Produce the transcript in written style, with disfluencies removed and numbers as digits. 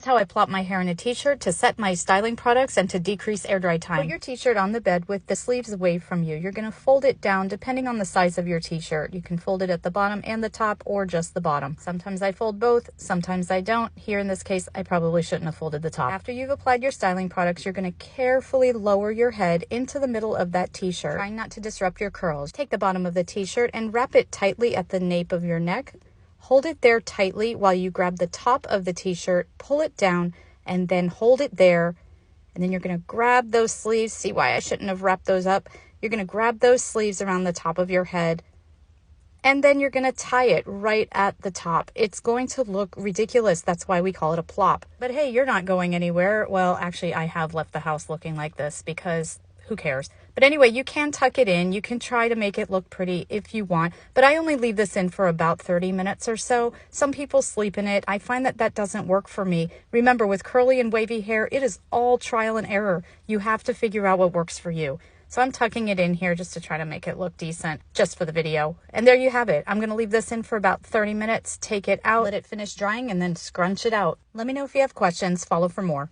That's how I plop my hair in a t-shirt to set my styling products and to decrease air dry time. Put your t-shirt on the bed with the sleeves away from you. You're going to fold it down depending on the size of your t-shirt. You can fold it at the bottom and the top or just the bottom. Sometimes I fold both, sometimes I don't. Here in this case, I probably shouldn't have folded the top. After you've applied your styling products, you're going to carefully lower your head into the middle of that t-shirt, trying not to disrupt your curls. Take the bottom of the t-shirt and wrap it tightly at the nape of your neck. Hold it there tightly while you grab the top of the t-shirt, pull it down, and then hold it there. And then you're going to grab those sleeves. See why I shouldn't have wrapped those up? You're going to grab those sleeves around the top of your head, and then you're going to tie it right at the top. It's going to look ridiculous. That's why we call it a plop. But hey, you're not going anywhere. Well, actually, I have left the house looking like this because who cares? But anyway, you can tuck it in. You can try to make it look pretty if you want, but I only leave this in for about 30 minutes or so. Some people sleep in it. I find that that doesn't work for me. Remember, with curly and wavy hair, it is all trial and error. You have to figure out what works for you. So I'm tucking it in here just to try to make it look decent, just for the video. And there you have it. I'm going to leave this in for about 30 minutes, take it out, let it finish drying, and then scrunch it out. Let me know if you have questions. Follow for more.